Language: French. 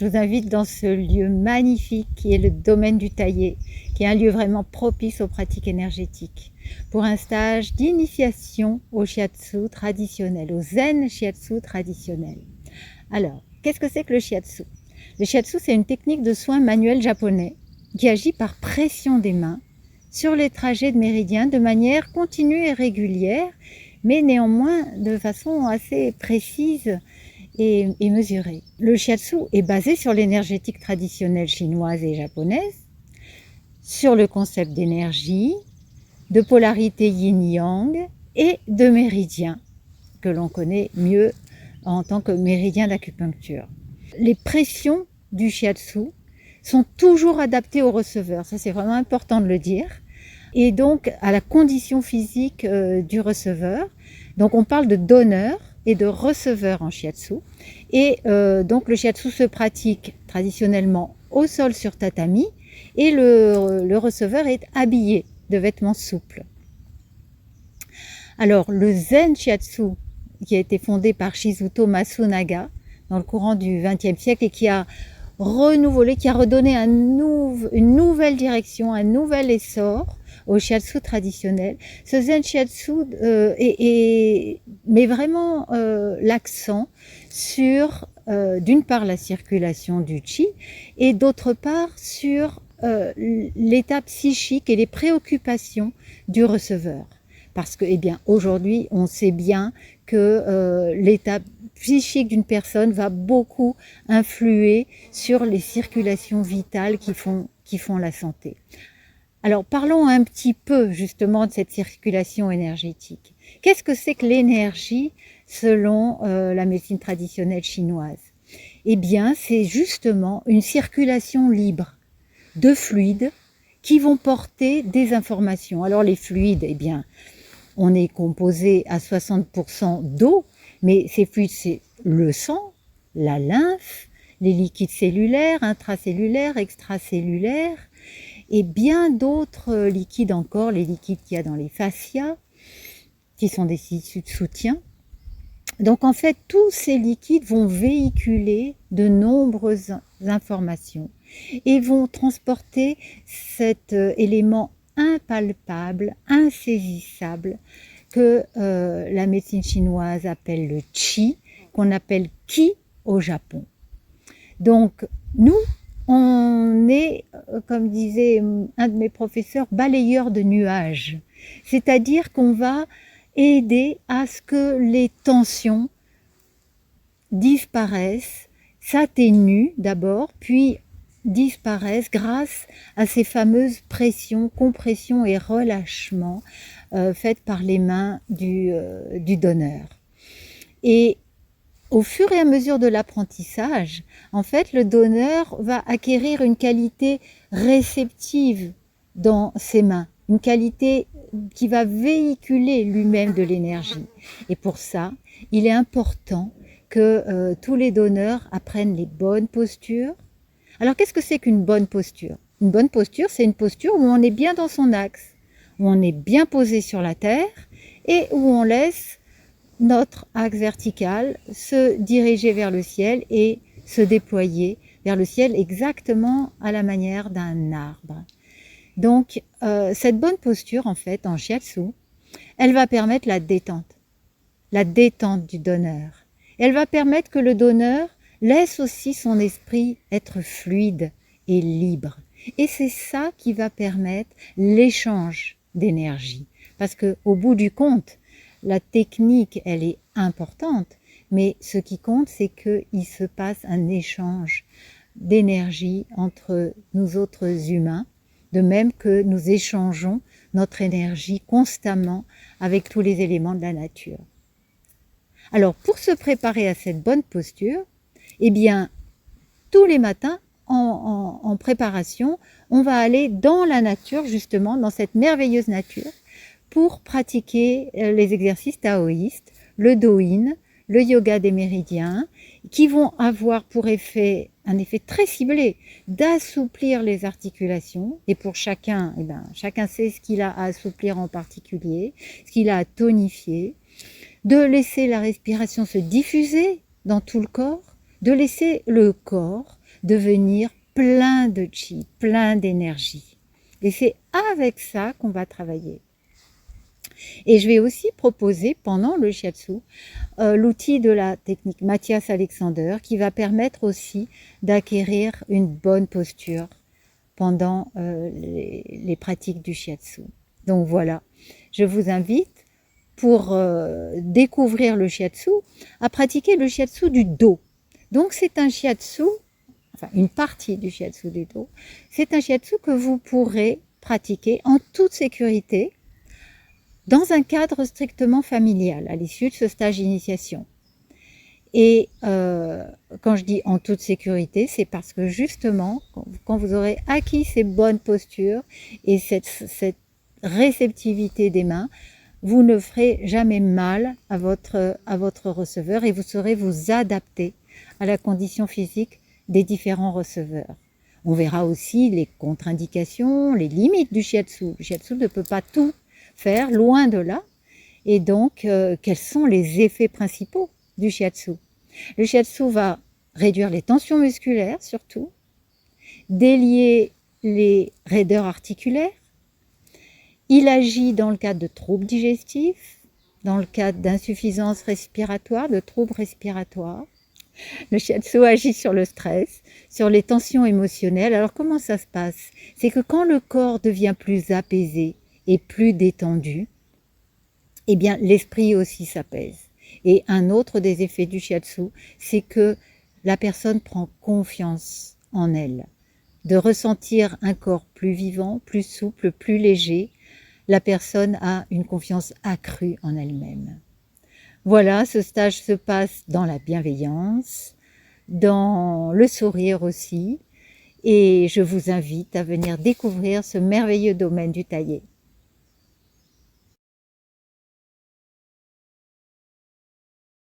Je vous invite dans ce lieu magnifique qui est le domaine du Taillé, qui est un lieu vraiment propice aux pratiques énergétiques, pour un stage d'initiation au shiatsu traditionnel, au zen shiatsu traditionnel. Alors, qu'est-ce que c'est que le shiatsu? Le shiatsu, c'est une technique de soins manuels japonais qui agit par pression des mains sur les trajets de méridiens de manière continue et régulière, mais néanmoins de façon assez précise et mesurée. Le shiatsu est basé sur l'énergétique traditionnelle chinoise et japonaise, sur le concept d'énergie, de polarité yin-yang et de méridien, que l'on connaît mieux en tant que méridien d'acupuncture. Les pressions du shiatsu sont toujours adaptées au receveur, ça c'est vraiment important de le dire, et donc à la condition physique du receveur. Donc on parle de donneur et de receveur en shiatsu, et donc le shiatsu se pratique traditionnellement au sol sur tatami, et le receveur est habillé de vêtements souples. Alors le Zen Shiatsu, qui a été fondé par Shizuto Masunaga dans le courant du XXe siècle et qui a renouvelé, qui a redonné une nouvelle direction, un nouvel essor au shiatsu traditionnel. Ce Zen Shiatsu met vraiment l'accent sur, d'une part, la circulation du chi et d'autre part sur l'état psychique et les préoccupations du receveur. Parce que, eh bien, aujourd'hui, on sait bien que l'état psychique d'une personne va beaucoup influer sur les circulations vitales qui font la santé. Alors, parlons un petit peu justement de cette circulation énergétique. Qu'est-ce que c'est que l'énergie selon la médecine traditionnelle chinoise? Eh bien, c'est justement une circulation libre de fluides qui vont porter des informations. Alors, les fluides, eh bien, on est composé à 60% d'eau, mais ces fluides, c'est le sang, la lymphe, les liquides cellulaires, intracellulaires, extracellulaires, et bien d'autres liquides encore, les liquides qu'il y a dans les fascias, qui sont des tissus de soutien. Donc en fait, tous ces liquides vont véhiculer de nombreuses informations et vont transporter cet élément impalpable, insaisissable, que la médecine chinoise appelle le qi, qu'on appelle qi au Japon. Donc nous, on est, comme disait un de mes professeurs, balayeur de nuages. C'est-à-dire qu'on va aider à ce que les tensions disparaissent, s'atténuent d'abord, puis disparaissent grâce à ces fameuses pressions, compressions et relâchements faites par les mains du donneur. Et au fur et à mesure de l'apprentissage, en fait, le donneur va acquérir une qualité réceptive dans ses mains, une qualité qui va véhiculer lui-même de l'énergie. Et pour ça, il est important que tous les donneurs apprennent les bonnes postures. Alors, qu'est-ce que c'est qu'une bonne posture? Une bonne posture, c'est une posture où on est bien dans son axe, où on est bien posé sur la terre et où on laisse notre axe vertical se diriger vers le ciel et se déployer vers le ciel exactement à la manière d'un arbre. Donc, cette bonne posture, en fait, en shiatsu, elle va permettre la détente du donneur. Elle va permettre que le donneur laisse aussi son esprit être fluide et libre. Et c'est ça qui va permettre l'échange d'énergie. Parce qu'au bout du compte, la technique, elle est importante, mais ce qui compte, c'est qu'il se passe un échange d'énergie entre nous autres humains, de même que nous échangeons notre énergie constamment avec tous les éléments de la nature. Alors, pour se préparer à cette bonne posture, eh bien, tous les matins, en préparation, on va aller dans la nature, justement, dans cette merveilleuse nature, pour pratiquer les exercices taoïstes, le Do-in, le yoga des méridiens, qui vont avoir pour effet, un effet très ciblé, d'assouplir les articulations. Et pour chacun, eh bien, chacun sait ce qu'il a à assouplir en particulier, ce qu'il a à tonifier, de laisser la respiration se diffuser dans tout le corps, de laisser le corps devenir plein de chi, plein d'énergie. Et c'est avec ça qu'on va travailler. Et je vais aussi proposer pendant le shiatsu l'outil de la technique Matthias Alexander qui va permettre aussi d'acquérir une bonne posture pendant les pratiques du shiatsu. Donc voilà, je vous invite pour découvrir le shiatsu à pratiquer le shiatsu du dos. Donc c'est un shiatsu, enfin une partie du shiatsu du dos, c'est un shiatsu que vous pourrez pratiquer en toute sécurité dans un cadre strictement familial à l'issue de ce stage d'initiation. Et quand je dis en toute sécurité, c'est parce que justement, quand vous aurez acquis ces bonnes postures et cette réceptivité des mains, vous ne ferez jamais mal à votre receveur et vous saurez vous adapter à la condition physique des différents receveurs. On verra aussi les contre-indications, les limites du shiatsu. Le shiatsu ne peut pas tout faire, loin de là. Et donc, quels sont les effets principaux du shiatsu? Le shiatsu va réduire les tensions musculaires surtout, délier les raideurs articulaires. Il agit dans le cadre de troubles digestifs, dans le cadre d'insuffisance respiratoire, de troubles respiratoires. Le shiatsu agit sur le stress, sur les tensions émotionnelles. Alors comment ça se passe? C'est que quand le corps devient plus apaisé et plus détendu, eh bien l'esprit aussi s'apaise. Et un autre des effets du shiatsu, c'est que la personne prend confiance en elle, de ressentir un corps plus vivant, plus souple, plus léger. La personne a une confiance accrue en elle-même. Voilà, ce stage se passe dans la bienveillance, dans le sourire aussi, et je vous invite à venir découvrir ce merveilleux domaine du taillé.